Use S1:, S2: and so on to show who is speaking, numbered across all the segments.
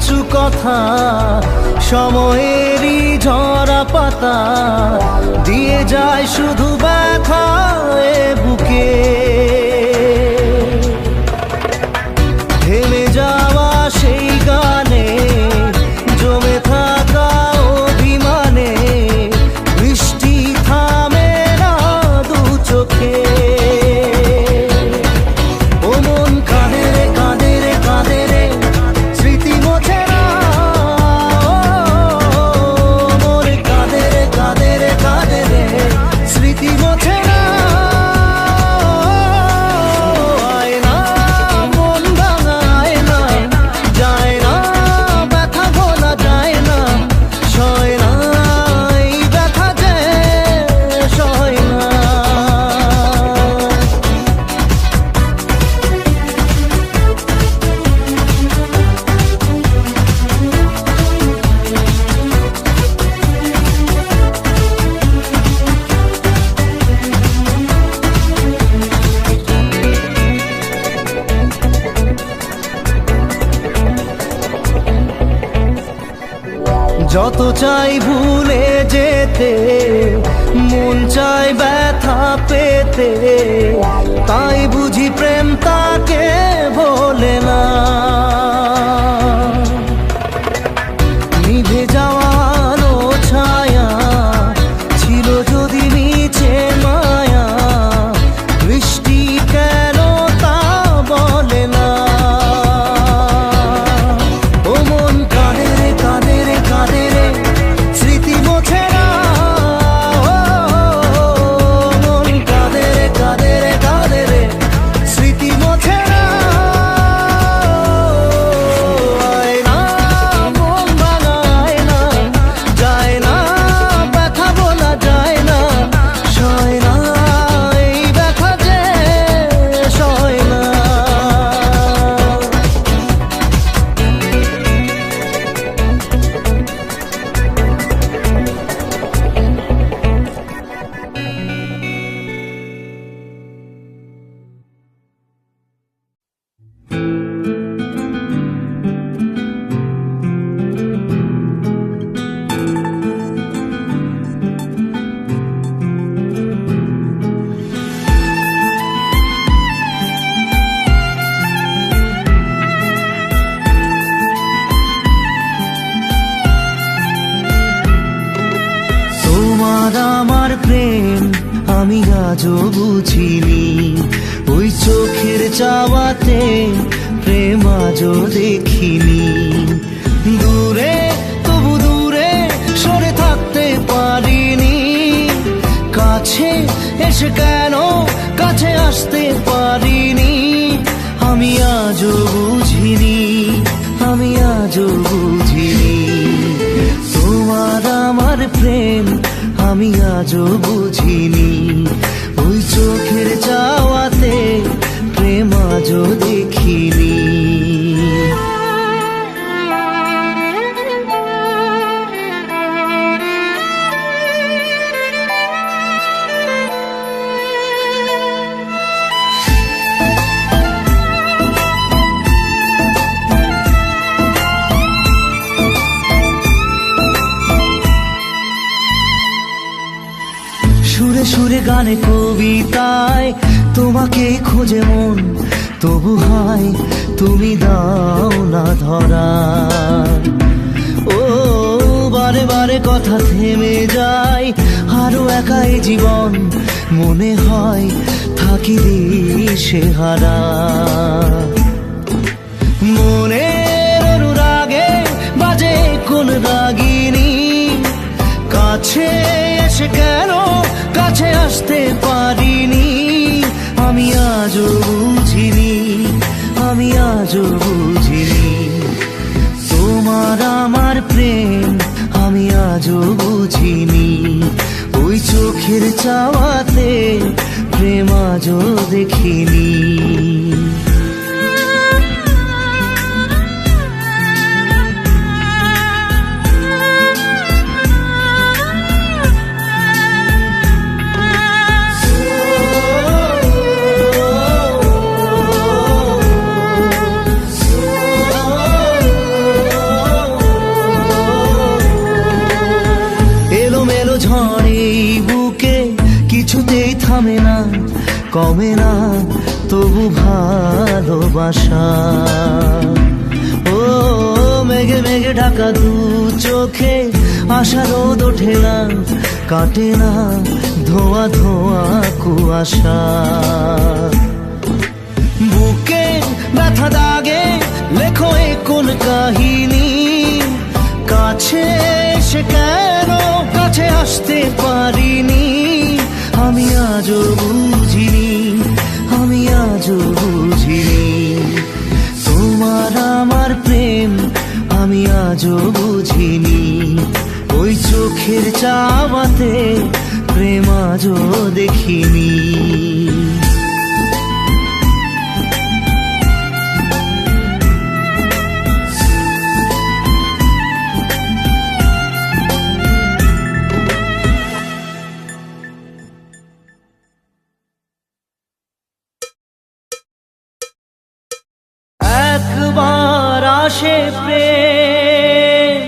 S1: কিছু কথা সময়েরই ঝরা পাতা দিয়ে যায় শুধু ব্যথা এ বুকে। থেমে যাওয়া সেই গানে জমে থাকা অভিমানে বৃষ্টি থামে না দু চোখে। ও মন কাঁদে রে কাঁদে রে কাঁদে রে স্মৃতি মোছে না। মন কাঁদে রে কাঁদে রে কাঁদে রে স্মৃতি মোছে না। যত চাই ভুলে যেতে মন চাই ব্যথা পেতে, তাই বুঝি প্রেম তাকে ভোলে না। নিভে যাওয়া আলো ছায়া ছিল যদি মিছে মায়া, বৃষ্টি কেন তা বলে না। ও মন কাঁদে রে কাঁদে রে কাঁদে রে স্মৃতি মোছে না। মন কাঁদে রে কাঁদে রে কাঁদে রে স্মৃতি মোছে না। আয় না মন ভাঙায় না, যায় না ব্যথা বলা যায় না, সয় না এই ব্যথা যে সয় না। তোমার আমার প্রেম আমি আজও বুঝিনি, ওই চোখের চাওয়াতে প্রেম আজও দেখিনি। দূরে তবু দূরে সরে থাকতে পারিনি, কাছে এসে কেন কাছে আসতে পারিনি। আমি আজও বুঝিনি, আমি আজও বুঝিনি তোমার আমার প্রেম আমি আজও বুঝিনি, ওই চোখের চাওয়াতে প্রেম আজও দেখিনি। সুরে সুরে গানে কবিতায় তোমাকে খোঁজে মন, তবু হায় তুমি দাও না ধরা। ও বারে বারে কথা থেমে যায়, আরো একাই জীবন মনে হয় থাকি দিশে হারা। মনের অনুরাগে বাজে কোন রাগিনী, কাছে এসে কেন কাছে আসতে পারিনি। আমি আজও বুঝিনি, আমি আজও বুঝিনি তোমার আমার প্রেম আমি আজও বুঝিনি, ওই চোখের চাওয়াতে প্রেম আজও দেখিনি। থামে না, কমে না তবু ভালোবাসা। ও মেঘে মেঘে ঢাকা দু চোখে আশা রোদ ওঠে না, কাটে না ধোয়া ধোয়া কুয়াশা। বুকে ব্যথা দাগে লেখো এ কোন কাহিনী, কাছে এসে কেন কাছে আসতে পারিনি। আমি আজও বুঝিনি, আমি আজও বুঝিনি তোমার আমার প্রেম, আমি আজও বুঝিনি। ওই চোখের চাওয়াতে প্রেম আজও দেখিনি। একবার আসে প্রেম,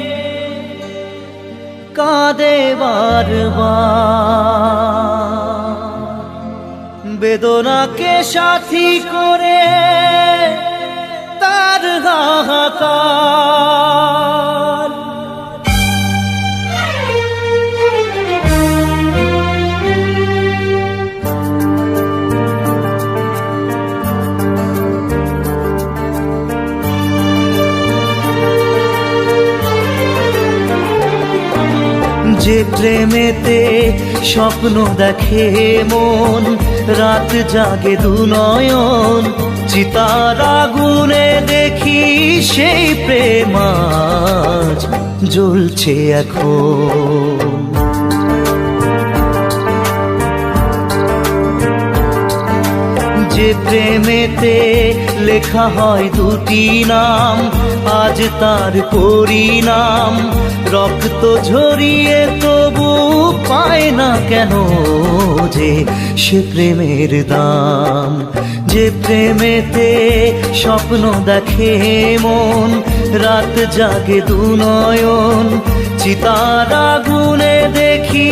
S1: কাঁদে বারবার, বেদনাকে সাথী করে তার হাহাকার। যে প্রেমেতে স্বপ্ন দেখে মন, রাত জাগে দু নয়ন, চিতার আগুনে দেখি সেই প্রেম আজ জ্বলছে এখন। যে প্রেমেতে লেখা হয় দুটি নাম, আজ তার পরিণাম রক্ত ঝরিয়ে তবু পায় না কেন যে সে প্রেমের দাম। যে প্রেমেতে স্বপ্ন দেখে মন, রাত জাগে দু নয়ন, চিতার আগুনে দেখি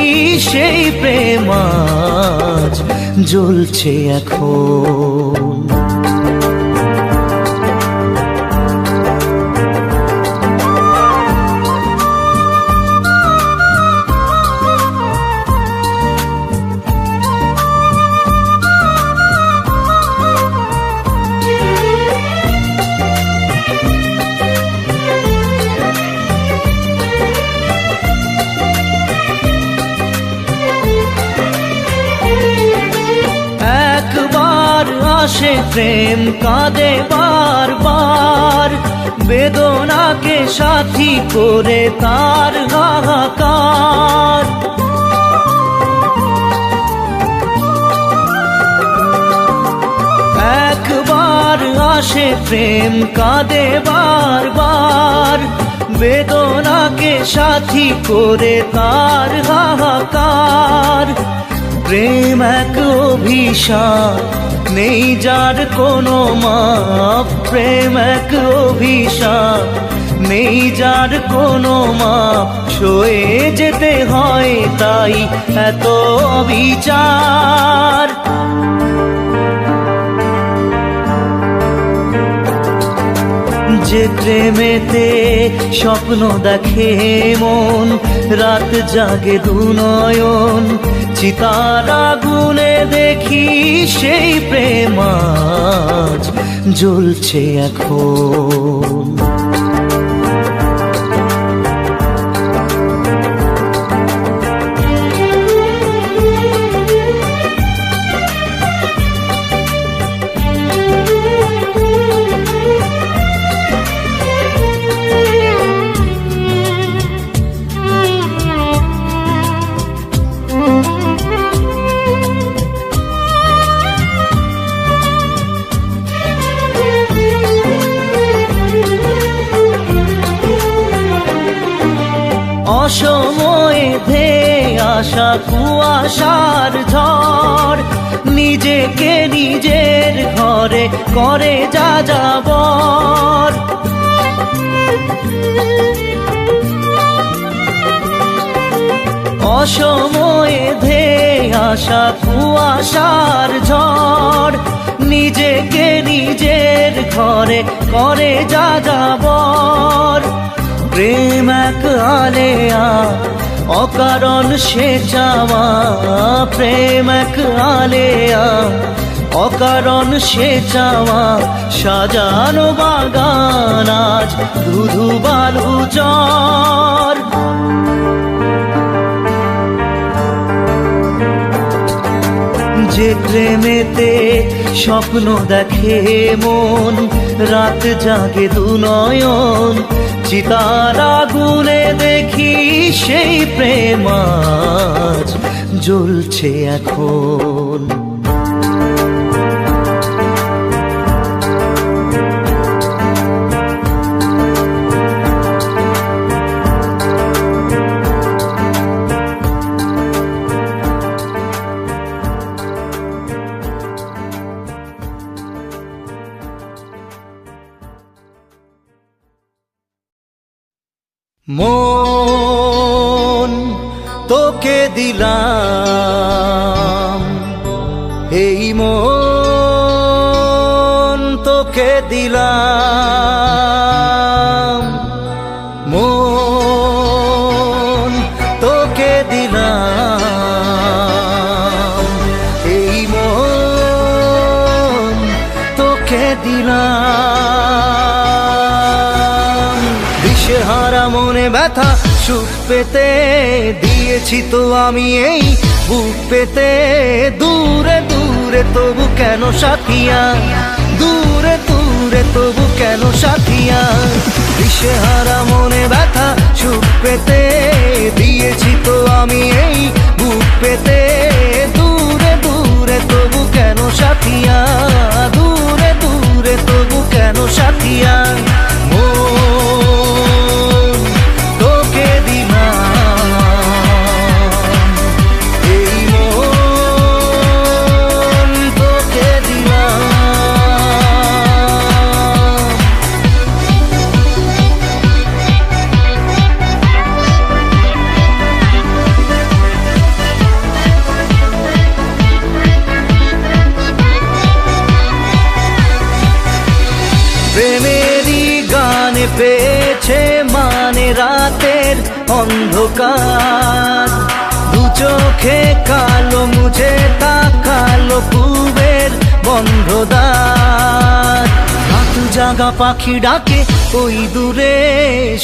S1: সেই প্রেম আজ জ্বলছে এখন। আসে প্রেম কাঁদে বারবার, বেদনাকে সাথী করে তার হাহাকার। একবার আসে প্রেম কাঁদে বারবার, বেদনাকে সাথী করে তার হাহাকার। প্রেম এক অভিশাপ, নেই যার কোনো মাপ। প্রেম এক অভিশাপ, নেই যার কোনো মাপ। সয়ে যেতে হয় তাই এত বিচার। যে প্রেমেতে স্বপ্ন দেখে মন, রাত জাগে দু নয়ন, চিতার আগুনে দেখি সেই প্রেম আজ জ্বলছে এখন। অসময়ে ধেয়ে আসা কুয়াশার ঝড়, নিজেকে নিজের ঘরে করে যাযাবর। অসময়ে ধেয়ে আসা কুয়াশার ঝড়, নিজেকে নিজের ঘরে করে যা যাবর। প্রেম এক আলেয়া অকারণ সে চাওয়া, প্রেম এক আলেয়া অকারণ সে চাওয়া, সাজানো বাগান আজ ধুধু বালু চর। যে প্রেমেতে স্বপ্ন দেখে মন, রাত জাগে দু নয়ন, চিতার আগুনে দেখি সেই প্রেম আজ জ্বলছে এখন। মন তোকে দিলাম, এই মন তোকে দিলাম, মন তোকে দিলাম, এই মন তোকে দিলাম। দিশেহারা মনে ব্যথা সুখ পেতে দিয়েছি তো আমি এই বুক পেতে, দূরে দূরে তবু কেন সাথিয়া, দূরে দূরে তবু কেন সাথিয়া। দিশেহারা মনে ব্যথা সুখ পেতে দিয়েছি তো আমি এই বুক পেতে, দূরে দূরে তবু কেন সাথিয়া, দূরে দূরে তবু কেন সাথিয়া। প্রেমেরই গানে পেয়েছে মানে রাতের অন্ধকার, দু চোখে কালো মুছে তাকালো পূবের বন্ধ দ্বার। রাত জাগা পাখি ডাকে ওই দূরে,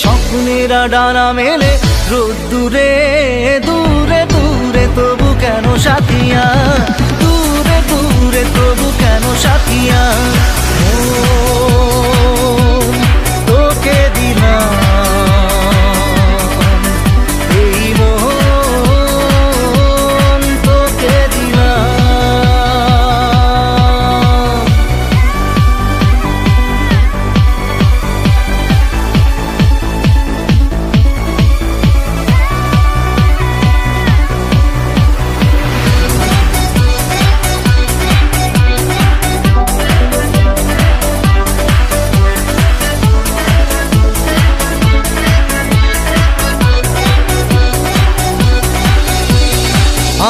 S1: স্বপ্নেরা ডানা মেলে রোদ দূরে, দূরে দূরে তবু কেন সাথিয়া, দূরে দূরে তবু কেন সাথিয়া। তোকে দিলাম, এই মন তোকে দিলাম।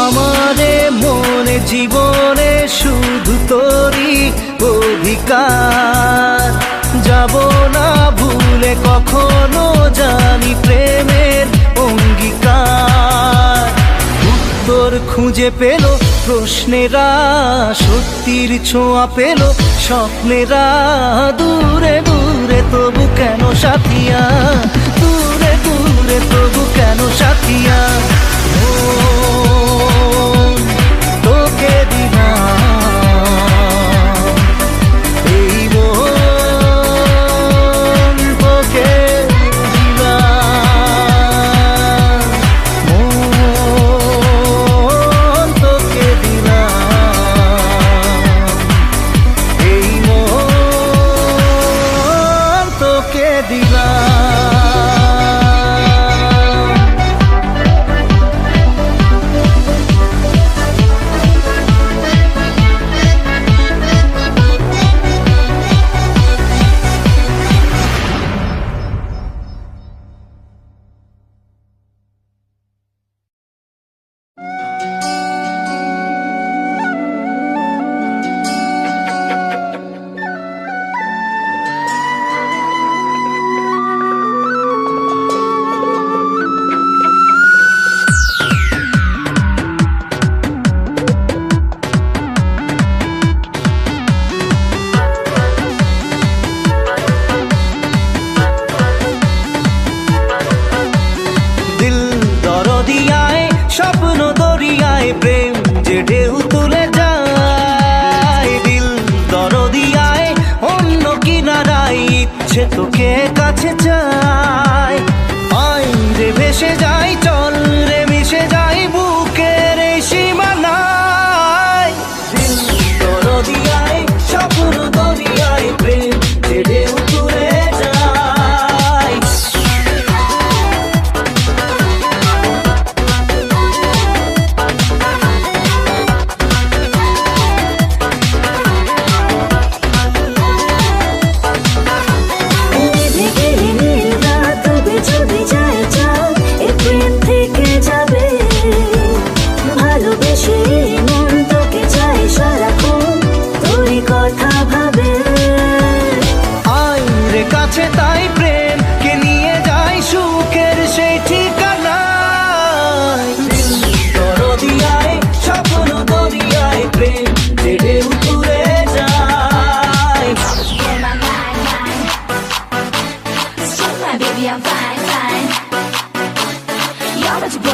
S1: আমারে মনে জীবনে শুধু তোরই অধিকার, যাব না ভুলে কখনো জানি প্রেমের অঙ্গীকার। উত্তর খুঁজে পেল প্রশ্নেরা, সত্যির ছোঁয়া পেল স্বপ্নেরা, দূরে দূরে তবু কেন সাথিয়া, দূরে দূরে তবু কেন সাথিয়া। তোকে দিলাম, এই মন তোকে দিলাম, মন তোকে দিলাম, এই মন তোকে দিলাম।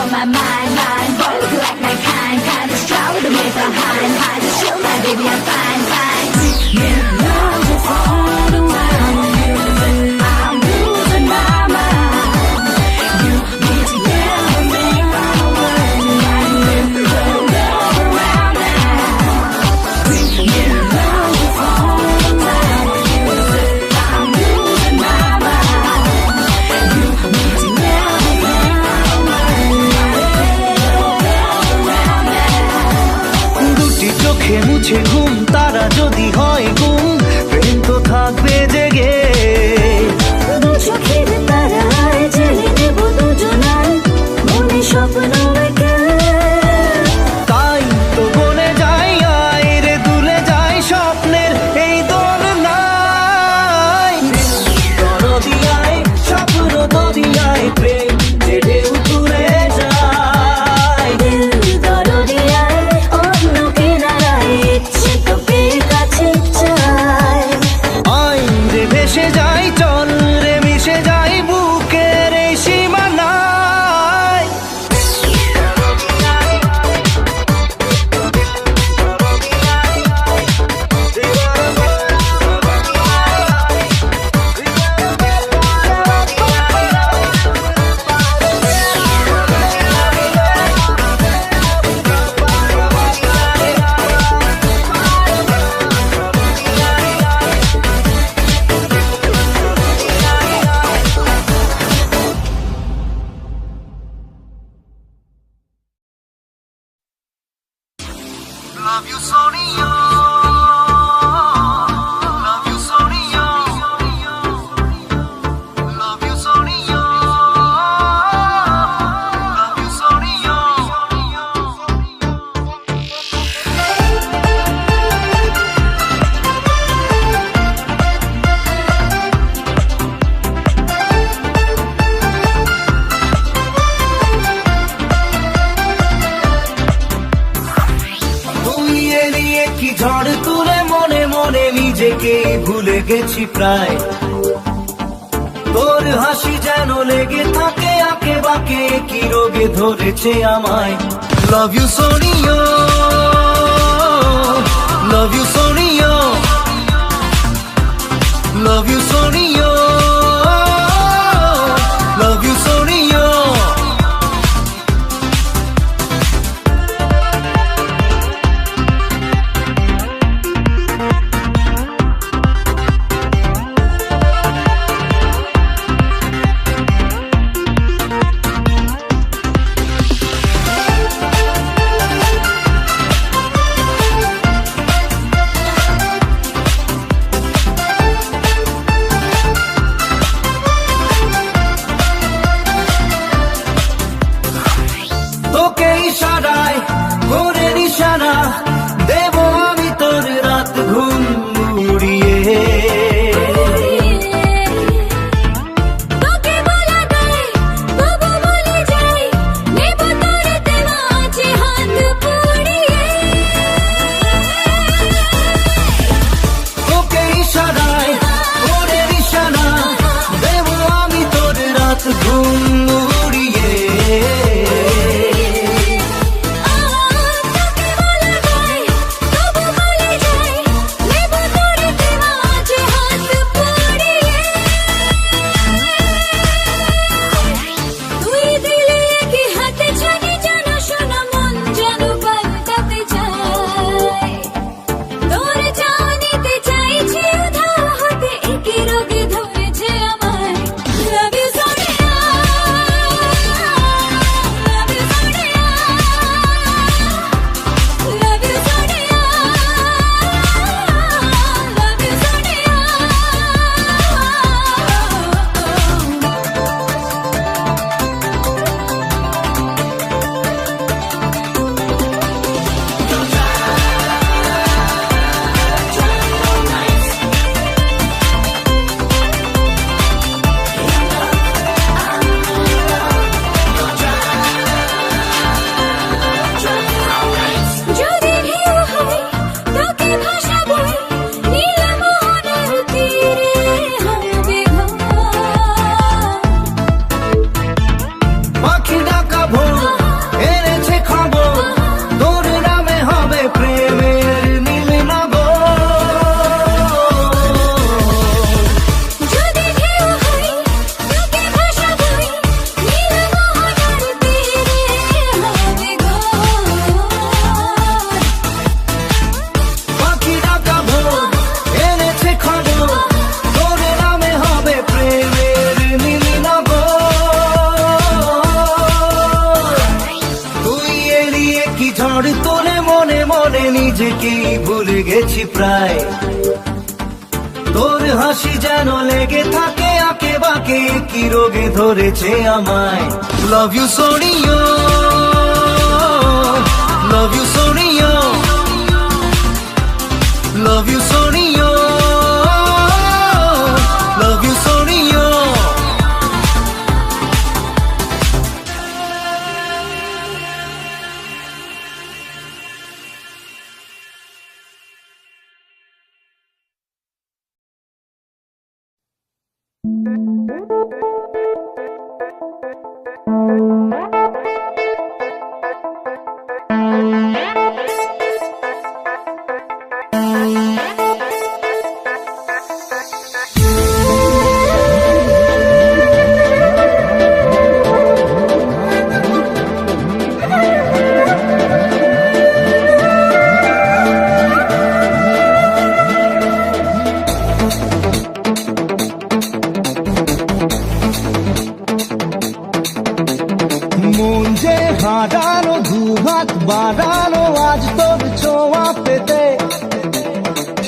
S2: on my mind, mind. Boy, look like my kind of strong with the way behind, just show my baby I'm fine, fine. Yeah, love is all around you. I'm losing my mind. You need to never make my world like this. Love around now. Yeah, love is all around you. I'm losing my mind. You need to never make my world like this.
S1: দুটি চোখে মুছে ঘুম, তারা যদি হয় গুম, প্রেম তো থাকবে জেগে।
S2: দু চোখের তারায় জেলে দেব দুজনায় মনে স্বপ্ন এঁকে।
S1: তাই তো বলে যাই, আয় রে দুলে যাই স্বপ্নের এই দোলনায়। দরদিয়ায় স্বপ্ন দরিয়ায় প্রেম যে ঢেউ তুলে যায়।
S2: দিল দরদিয়ায় অন্য কিনারায় ইচ্ছে তোকে কাছে চায়।
S1: আয় রে ভেসে যাই, চল রে মিশে যাই বুকের এই সীমানায়। Love you, Sonia. Love you, Sonia. Love you, Sonia. Love you, Sonia. তুমি এড়িয়ে কি ঝড় তুলে মনে মনে নিজেকে ভুলে গেছি প্রায়। তোর হাসি যেন লেগে থাকে আঁকে বাঁকে, কি রোগে ধরেছে আমায়। Love you Sonia, love you Sonia, love you Sonia, love you Sonia. ঝড় তোলে মনে মনে নিজেকেই ভুলে গেছি প্রায় তোর হাসি যেন লেগে থাকে আঁকে বাঁকে কি রোগে ধরেছে আমায় লাভ ইউ সোনিও লাভ ইউ সোনিও লাভ ইউ সোনিও লাভ ইউ সোনিও মন যে হারানো দুহাত বাড়ানো আজ তোর ছোঁয়া পেতে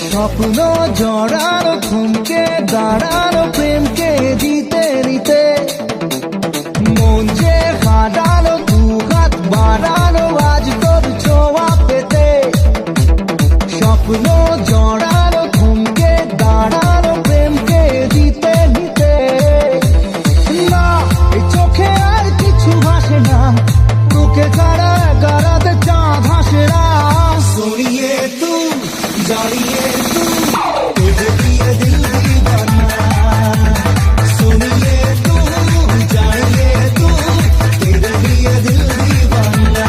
S1: স্বপ্ন জড়ানো থমকে দাঁড়ানো প্রেমকে দিতে নিতে মন যে হারানো দুহাত বাড়ানো আজ তোর ছোঁয়া পেতে স্বপ্ন জড়ানো থমকে দাঁড়ানো প্রেমকে দিতে নিতে না এই চোখে আর কিছু ভাসে না তোকে ছাড়া গারাতে চাঁদ ভাসে না सोनिए तू जानिए तू तुझे दिए दिल दीवाना सुनिए तू जानिए तू तेरे दिए दिल दीवाना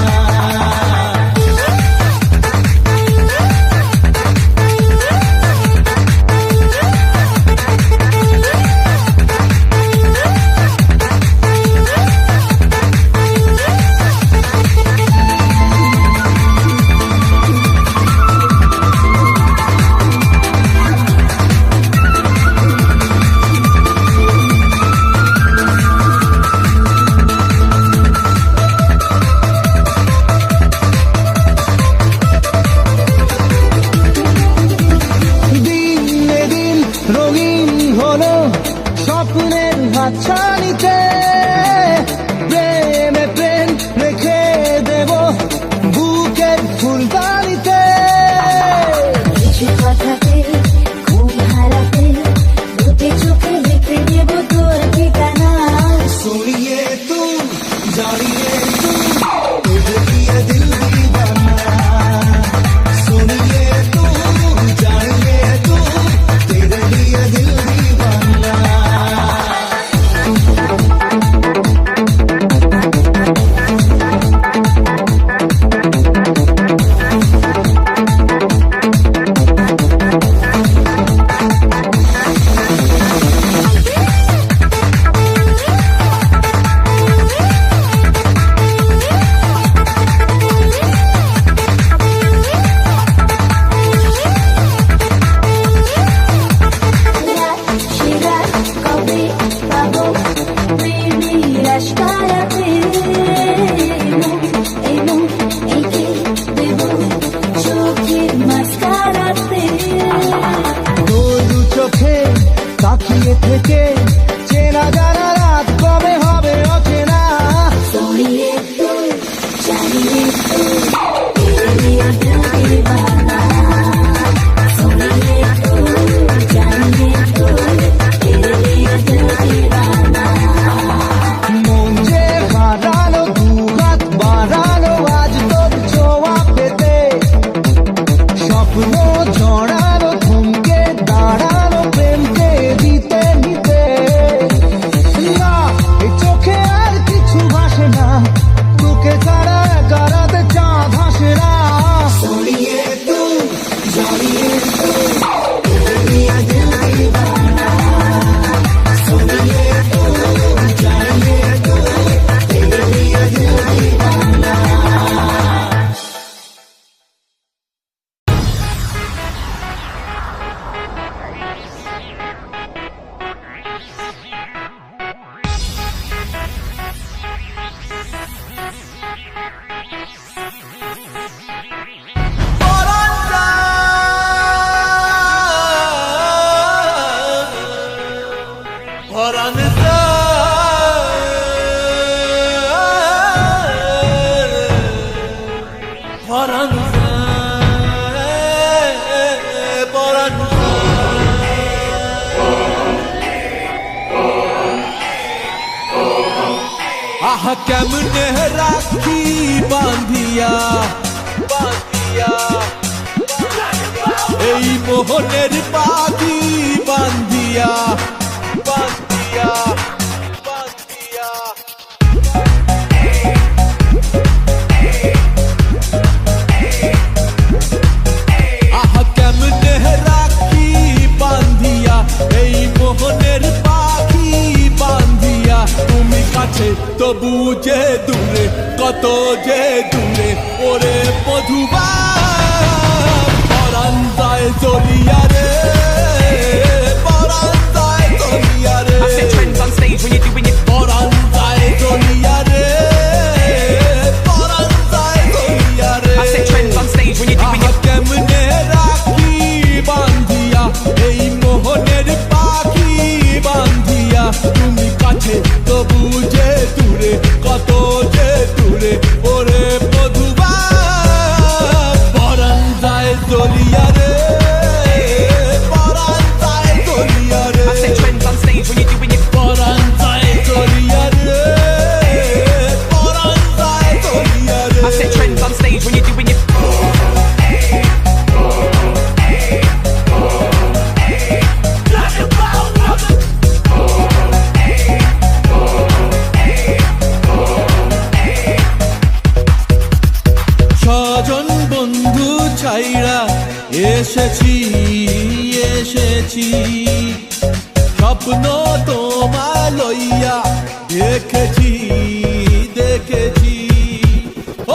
S1: রঙিন হলো স্বপ্নের হাতছানিতে প্রেমে প্রেম রেখে দেব বুকের ফুলদানিতে
S2: কিছু কথাতে ঘুম হারাতে দুটি চোখে লিখে দেব তোর ঠিকানা
S1: सुनिए तू जानिए तू तुझे दिए दिल दीवाना सुनिए तू जानिए तू तेरे दिए दिल दीवाना
S3: আহা কেমনে রাখি বাঁধিয়া বাঁধিয়া এই মোহনের পাখি বাঁধিয়া বাঁধিয়া বাঁধিয়া আহা কেমনে রাখি বাঁধিয়া এই মোহনের পাখি বাঁধিয়া তুমি কাছে তবু যে দূরে কত যে দূরে ওরে মধুবা পরাণ যায় জ্বলিয়া রে পরাণ যায় জ্বলিয়া রে
S4: I set trends on stage when you're doing it.
S3: পরাণ যায় জ্বলিয়া রে পরাণ যায় জ্বলিয়া রে
S4: I set trends on stage when you're doing
S3: আহা
S4: it.
S3: কেমনে রাখি বাঁধিয়া এই মোহনের পাখি বাঁধিয়া তুমি কাছে তবু যে দূরে কত যে দূরে ওরে মধুবা পরাণ যায় জ্বলিয়া রে পরাণ যায় জ্বলিয়া রে
S4: I set trends on stage when you're doing it.
S3: পরাণ যায় জ্বলিয়া রে পরাণ যায় জ্বলিয়া রে
S4: I set trends on stage when you're doing it.
S3: ছজন বন্ধু ছাইরা এসেছি এসেছি স্বপ্ন তোমায় লইয়া দেখেছি দেখেছি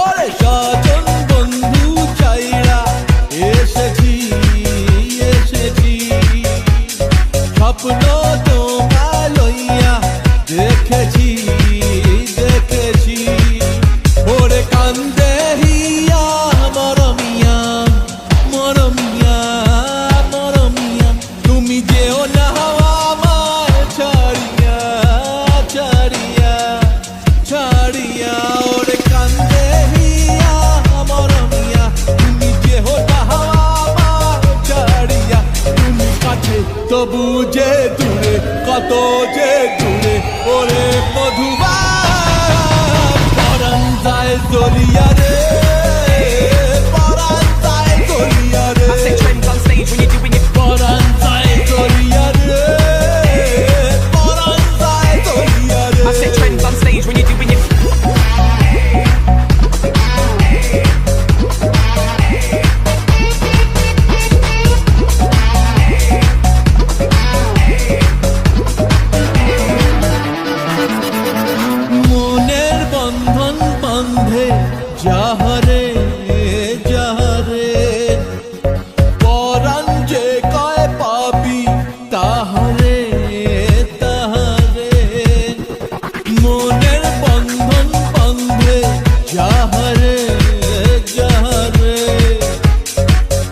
S3: ওরে ছজন বন্ধু ছাইরা এসেছি এসেছি স্বপ্ন তোমায় লইয়া দেখেছি দেখেছি ওরে কান্দে হিয়া মরমিয়া মরমিয়া মরমিয়া তুমি যেও না আমায় ছাড়িয়া ছাড়িয়া ছাড়িয়া ওরে কান্দে হিয়া মরমিয়া তুমি যেও না আমায় ছাড়িয়া তুমি কাছে তবু যে দূরে কত যে দূরে ওরে মধুবা পরাণ যায় জ্বলিয়া রে পরাণ যায় জ্বলিয়া রে
S4: I set trends on stage when you're doing it.
S3: পরাণ যায় জ্বলিয়া রে পরাণ যায় জ্বলিয়া রে
S4: I set trends on stage when you're doing it.
S3: মনের বন্ধন বন্ধে যাহারে যাহারে পরাণ যে কয় পাবি তাহারে তাহারে মনের বন্ধন বন্ধে যাহারে যাহারে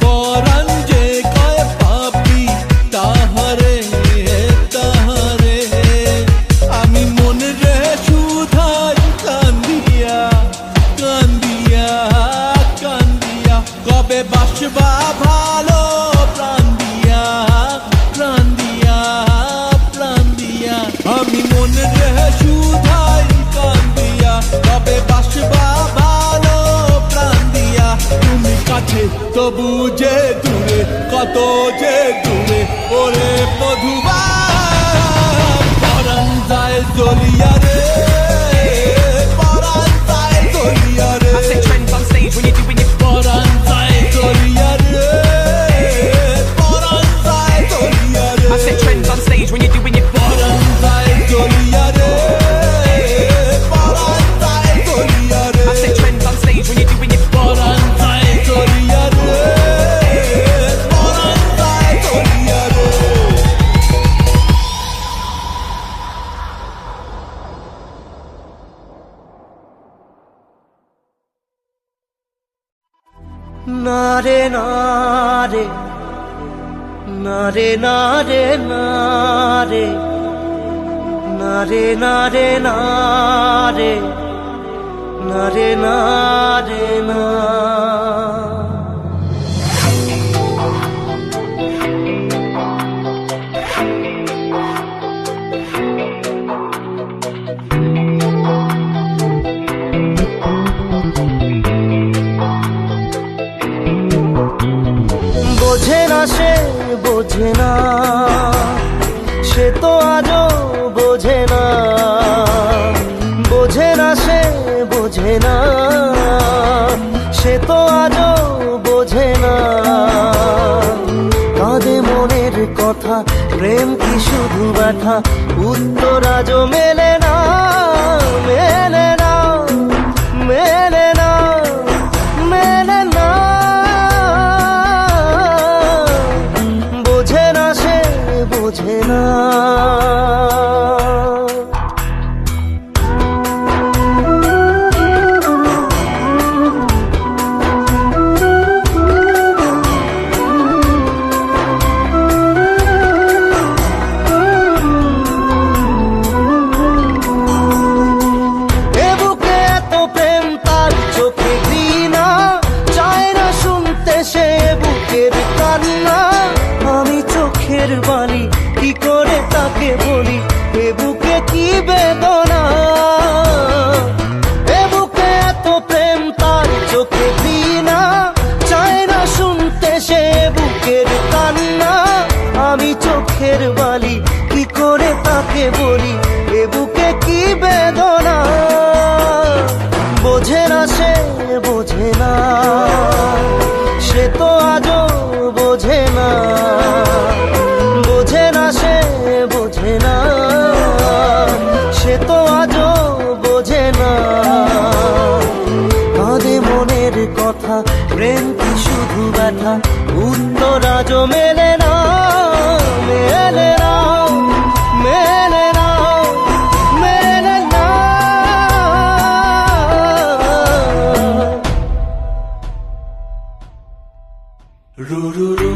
S3: পরাণ যে কয় পাবি তাহারে তাহারে আমি মনে রে সুধাই কান্দিয়া কান্দিয়া কান্দিয়া কবে বাসবা ভালো প্রাণ দিয়া প্রাণ দিয়া প্রাণ দিয়া আমি মনে রে সুধাই কান্দিয়া কবে বাসবা ভালো প্রাণ দিয়া তুমি কাছে তবু যে দূরে কত যে দূরে ওরে মধুবা পরাণ যায় জ্বলিয়া রে পরাণ যায় জ্বলিয়া রে
S4: I set trends on stage when you're doing it.
S3: পরাণ যায় জ্বলিয়া রে পরাণ যায় জ্বলিয়া রে
S4: I set trends on stage when you're doing it.
S3: পরাণ যায় জ্বলিয়া রে পরাণ যায় জ্বলিয়া রে
S4: I set trends on stage when you're doing it.
S3: পরাণ যায় জ্বলিয়া রে পরাণ যায় জ্বলিয়া রে
S1: না রে না রে না রে না রে না রে না রে না রে না রে না রে না রে না না সে বোঝে না, সে তো আজও বোঝে না, বোঝে না সে বোঝে না, সে তো আজও বোঝে না। কাঁদে মনের কথা, প্রেম কি শুধু ব্যথা, উত্তর আজও মেলে না, মেলে না, মেলে না, মেলে না। বোঝে না সে বোঝে না। বালি কি করে তাকে বলি, এ বুকে কি বেদনা, এ বুকে এত প্রেম তার চোখে ঘৃণা, চায় না শুনতে সে বুকের কান্না। আমি চোখের বালি কি করে তাকে বলি, এ বুকে কি বেদনা। বোঝে না সে বোঝে না, সে তো আজও বোঝে না, বোঝে না সে বোঝে না, সে তো আজও বোঝে না। কাঁদে মনের কথা, প্রেম কি শুধু ব্যথা, উত্তর আজও মেলে না, মেলে না, মেলে না, মেলে না। রু রু রু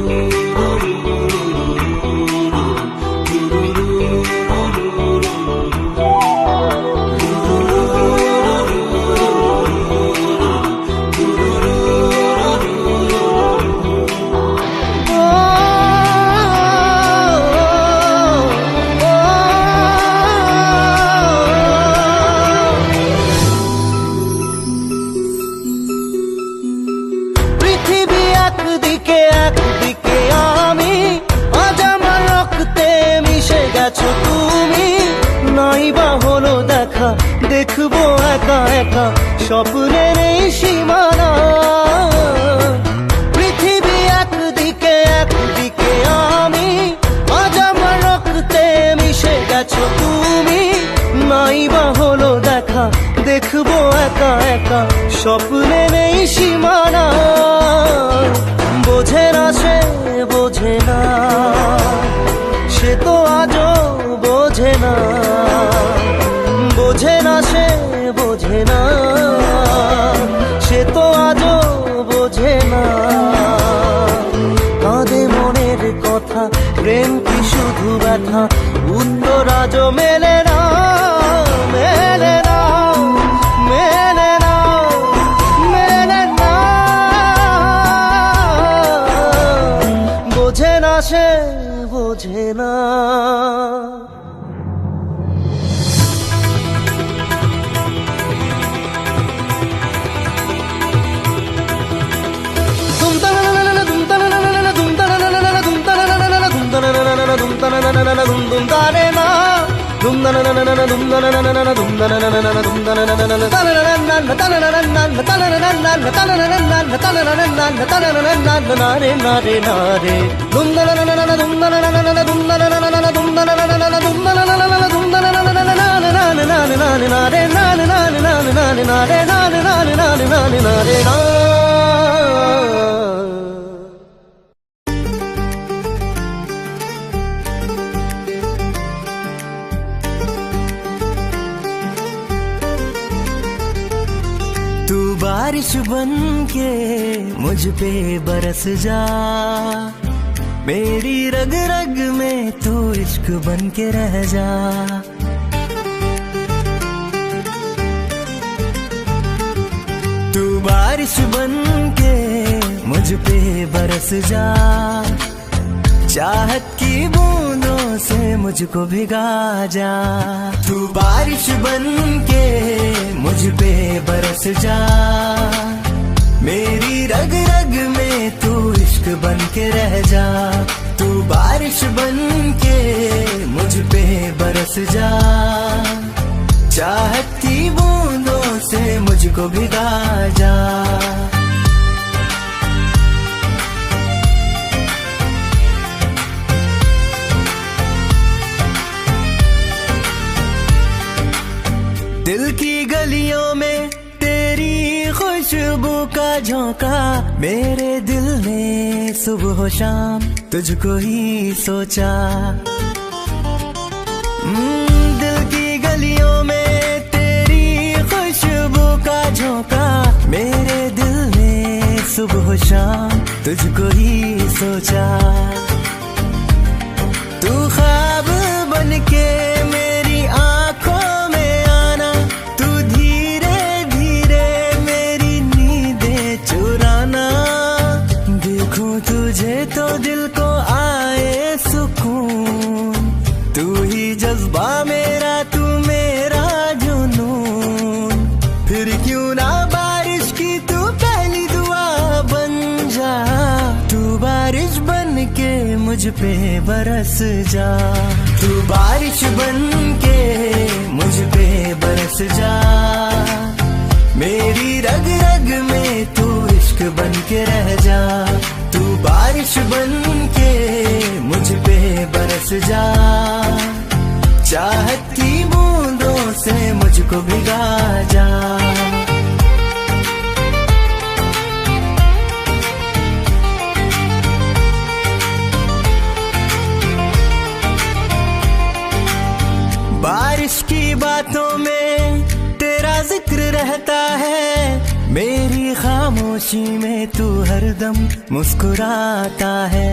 S1: দেখবো একা একা স্বপ্নের এই সীমানা, পৃথিবী একদিকে একদিকে আমি, আজ আমার রক্তে মিশে গেছো তুমি। নাই বা হলো দেখা, দেখবো একা একা স্বপ্নের এই সীমানা। বোঝে না সে বোঝে না, সে তো আজও বোঝে না, বোঝে না সে বোঝে না, সে তো আজও বোঝে না। কাঁদে মনের কথা, প্রেম কি শুধু ব্যথা, উত্তর আজও মেলে না, মেলে না, মেলে না, মেলে না। বোঝে না সে বোঝে না। तू बारिश बन के मुझ पे बरस जा, मेरी रग रग में तू इश्क बन के रह जा। तू बारिश बन के मुझ पे बरस जा, चाहत की बूंदों से मुझको भिगा जा। तू बारिश बन के मुझ पे बरस जा, मेरी रग रग में तू इश्क बन के रह जा, तू बारिश बन के मुझ पे बरस जा, चाहत की बूंदों से मुझको भिगा जा। दिल की गलियों में तेरी खुशबू का झोंका, मेरे दिल ने सुबह शाम तुझको ही सोचा। दिल की गलियों में तेरी खुशबू का झोंका, मेरे दिल ने सुबह शाम तुझको ही सोचा। तू ख्वाब बन के मेरी आंखों में आना, तू धीरे धीरे मेरी नींदें चुराना। देखूं तुझे तो दिल को आए सुकून, तू ही जज्बा मेरा, तू मेरा जुनून। फिर क्यों ना बारिश की तू पहली दुआ बन जा, तू बारिश बन के मुझ पे बरस जा, तू बारिश बन के मुझ पे बरस जा। मेरी रग रग में तू इश्क बन के रह जा, तू बारिश बन के मुझ पे बरस जा, चाहत की बूंदों से मुझको भिगा जा। बारिश की बातों में तेरा जिक्र रहता है, मेरी खामोशी में तू हरदम मुस्कुराता है।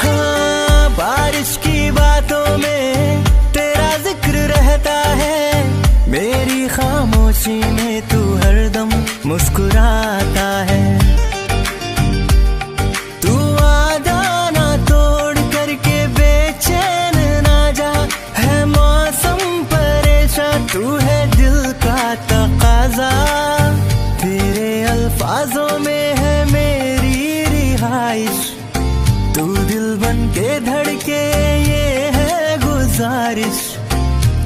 S1: हाँ, बारिश की बातों में तेरा जिक्र रहता है, मेरी खामोशी में तू हरदम मुस्कुराता है। तू वादा ना तोड़ करके बेचैन ना जा, है मौसम परेशान, तू है दिल का तकाजा। तेरे अल्फाजों में है मेरी रिहाइश, तू दिल बन के धड़के ये है गुजारिश।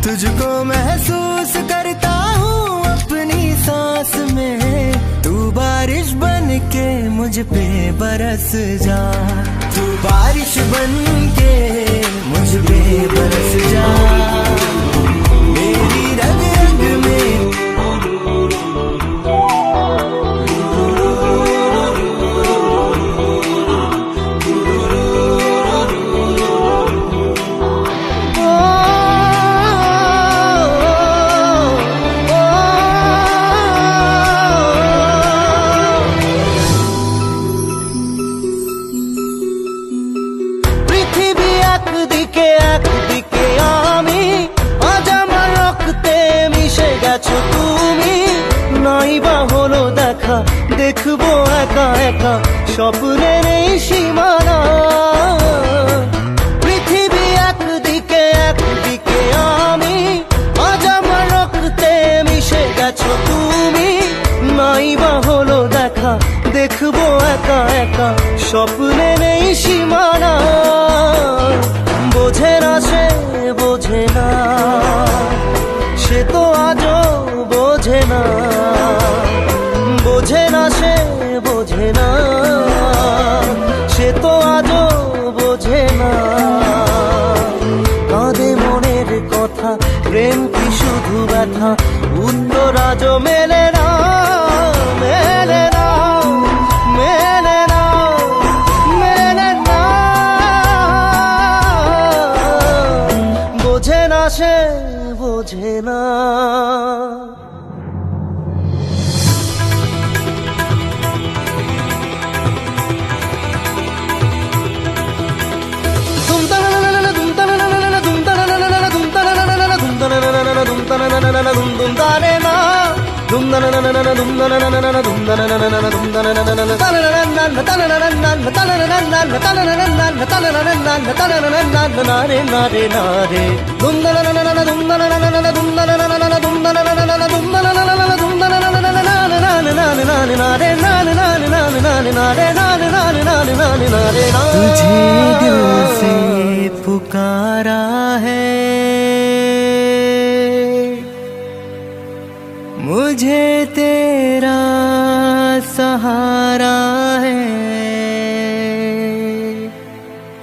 S1: तुझको महसूस करता हूँ अपनी सांस में, तू बारिश बन के मुझ पे बरस जा, तू बारिश बन के मुझ पे बरस जा। मेरी रग रग में দেখবো একা একা স্বপ্নে নেই সীমানা। পৃথিবী একদিকে একদিকে আমি, আজ আমার রক্তে মিশে গেছো তুমি। নাই বা হলো দেখা, দেখবো একা একা স্বপ্নে নেই সীমানা। বোঝে না সে বোঝে না, সে তো আজও বোঝে না। বোঝে না সে বোঝে না, সে তো আজও বোঝে না। কাঁদে মনের কথা, প্রেম কি শুধু ব্যথা, উত্তর আজও মেলে না, মেলে না, মেলে না, মেলে না। বোঝে না সে বোঝে না। ना रे ना।
S5: तुझे दिल से पुकारा है, मुझे तेरा सहारा है,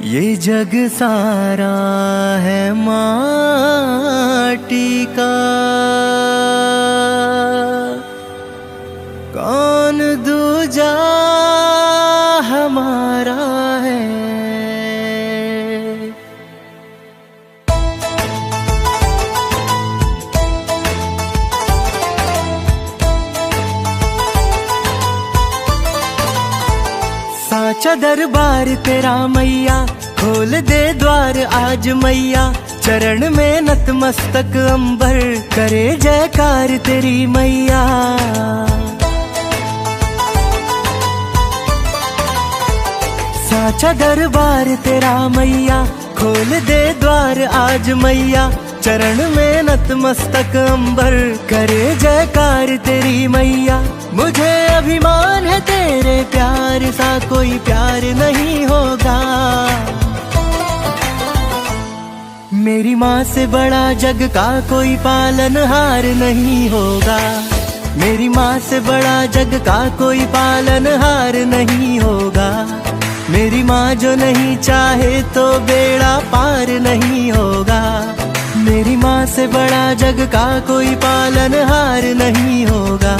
S5: ये जग सारा है माटी का, कौन दूजा हमारा है। साचा दरबार तेरा मैया, खोल दे द्वार आज मैया, चरण में नतमस्तक अंबर करे जयकार तेरी मैया। साचा दरबार तेरा मैया, खोल दे द्वार आज मैया, चरण में नतमस्तक अंबर करे जयकार तेरी मैया। मुझे अभिमान है तेरे प्यार सा कोई प्यार नहीं होगा, मेरी माँ से बड़ा जग का कोई पालनहार नहीं होगा, मेरी माँ से बड़ा जग का कोई पालनहार नहीं होगा। मेरी माँ जो नहीं चाहे तो बेड़ा पार नहीं होगा, मेरी माँ से बड़ा जग का कोई पालनहार नहीं होगा।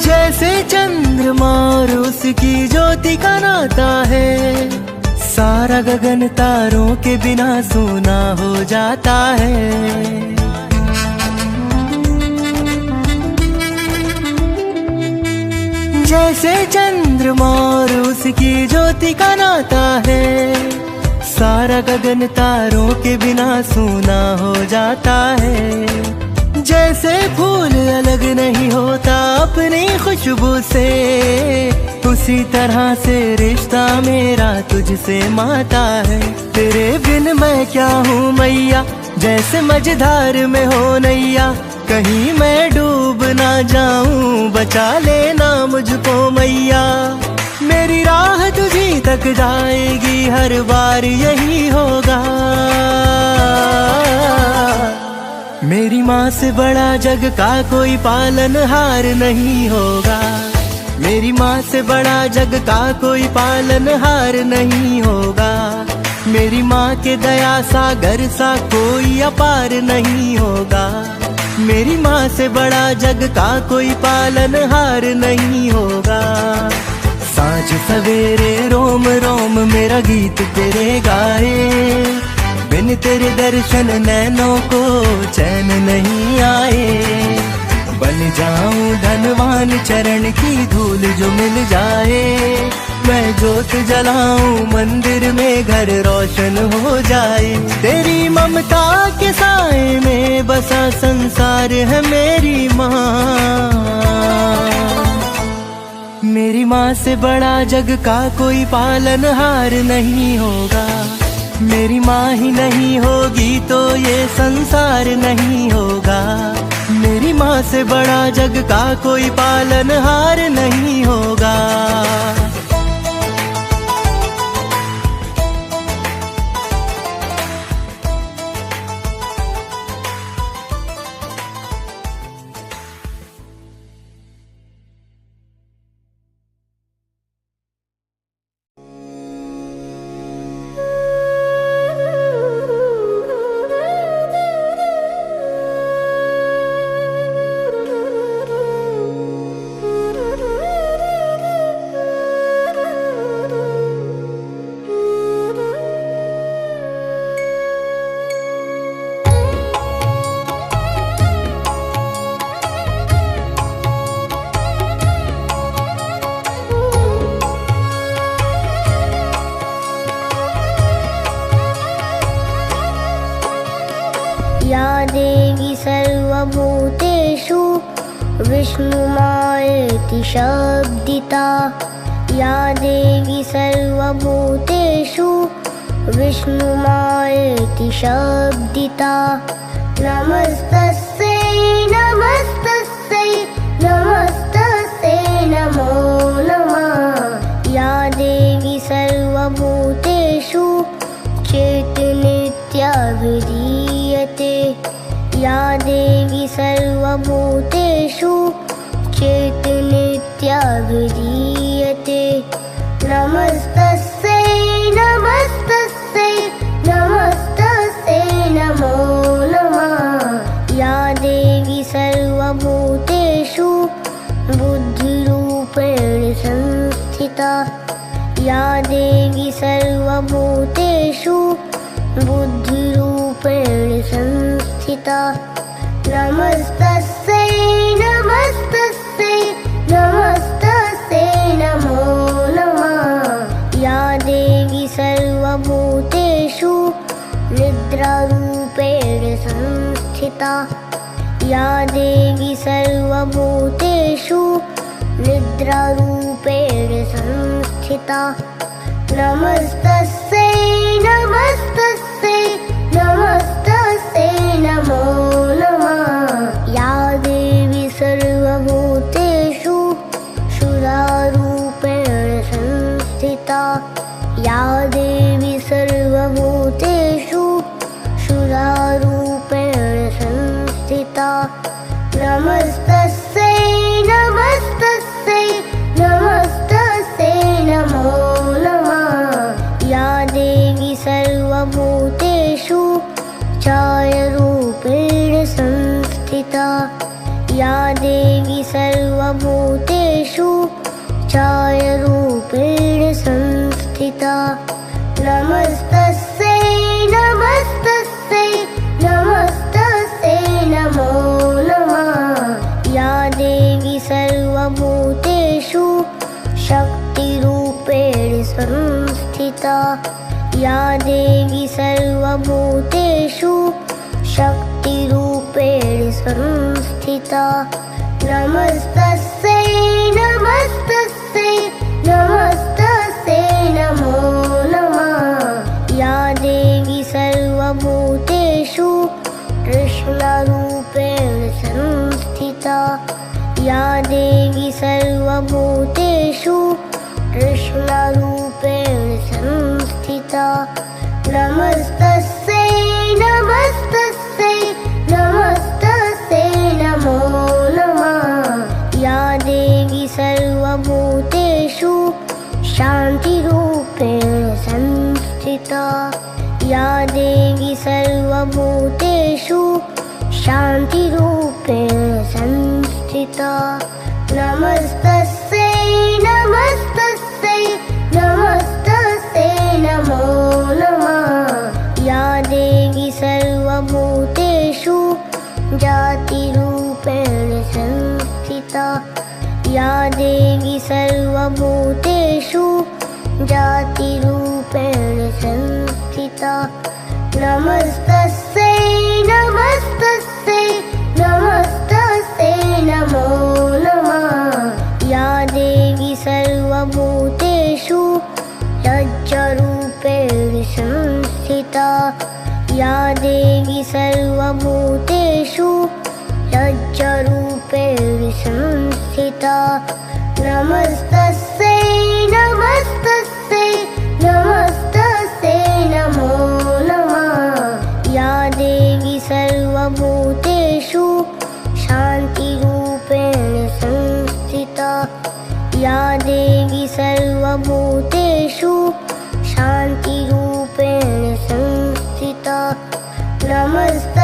S5: जैसे चंद्रमा और उसकी ज्योति का नाता है, सारा गगन तारों के बिना सूना हो जाता है। जैसे चंद्रमा और उसकी ज्योति का नाता है, सारा गगन तारों के बिना सूना हो जाता है। जैसे फूल अलग नहीं होता अपनी खुशबू से, उसी तरह से रिश्ता मेरा तुझसे माता है। तेरे बिन मैं क्या हूँ मैया, जैसे मझधार में हो नैया, कहीं मैं डूब ना जाऊं बचा लेना मुझको मैया। मेरी राह तुझी तक जाएगी हर बार यही होगा, मेरी माँ से बड़ा जग का कोई पालनहार नहीं होगा, मेरी माँ से बड़ा जग का कोई पालनहार नहीं होगा। मेरी माँ के दया सागर सा कोई अपार नहीं होगा, मेरी माँ से बड़ा जग का कोई पालनहार नहीं होगा। सांझ सवेरे रोम रोम मेरा गीत तेरे गाए, बिन तेरे दर्शन नैनों को चैन नहीं आए। बन जाऊं धनवान चरण की धूल जो मिल जाए, मैं जोत जलाऊं मंदिर में घर रोशन हो जाए। तेरी ममता के साए में बसा संसार है मेरी माँ, मेरी माँ से बड़ा जग का कोई पालनहार नहीं होगा। मेरी माँ ही नहीं होगी तो ये संसार नहीं होगा, मेरी माँ से बड़ा जग का कोई पालनहार नहीं होगा।
S6: या देवी सर्वभूतेषु विष्णुमायेति शब्दिता, या देवी सर्वभूतेषु विष्णुमायेति शब्दिता नमस्तस्यै नमस्तस्यै नमस्तस्यै नमो नमः या देवी सर्वभूतेषु चेतनित्याभिधीयते या देवी सर्वभूतेषु चेतनित्याभिधीयते नमस्तस्यै नमस्तस्यै नमस्तस्यै नमो नमः या देवी सर्वभूतेषु बुद्धिरूपेण संस्थिता या देवी सर्वभूतेषु बुद्धिरूपेण संस्थिता नमस्तस्यै नमस्तस्यै नमस्तस्यै नमो नमः या देवी सर्वभूतेषु निद्रारूपेण संस्थिता या देवी सर्वभूतेषु निद्रारूपेण संस्थिता नमस्तस्यै नमस्तस्यै नमस्तस्यै नमो नमः या देवी सर्वभूतेषु सुरारूपेण संस्थिता या देवी सर्वभूतेषु सुरारूपेण संस्थिता नमस्तस्यै नमस्तस्यै नमस्तस्यै नमो नमः या देवी सर्वभूतेषु छायारूपेण संस्थिता या देवी सर्वभूतेषु छायारूपेण संस्थिता नमस्तस्यै नमस्तस्यै नमस्तस्यै नमो नमः या देवी सर्वभूतेषु शक्तिरूपेण संस्थिता या देवी सर्वभूतेषु शक्तिरूपेण संस्थिता नमस्तस्यै नमस्तस्यै नमस्तस्यै नमो नमः या देवी सर्वभूतेषु कृष्णरूपेण संस्थिता या देवी सर्वभूतेषु कृष्णरूपेण संस्थिता नमस्तस्यै नमस्तस्यै नमस्तस्यै नमो नमः या देवी सर्वभूतेषु शान्तिरूपेण संस्थिता या देवी सर्वभूतेषु शान्तिरूपेण संस्थिता नमस्तस्यै नमस्तस्यै नमस्तस्यै नमो नमः या देवी सर्वभूतेषु जातिरूपेण संस्थिता या देवी सर्वभूतेषु जातिरूपेण संस्थिता नमस्तस्यै नमस्तस्यै नमस्तस्यै नमो नमः या देवी सर्वभूतेषु लज्जरूपेण संस्थिता या देवी सर्वभूतेषु लज्जरूपेण संस्थिता नमस्तस्यै नमस्तस्यै नमस्तस्यै नमो नमः या देवी सर्वभूतेषु शान्तिरूपेण संस्थिता या देवी सर्वभूतेषु शान्तिरूपेण संस्थिता नमस्तस्यै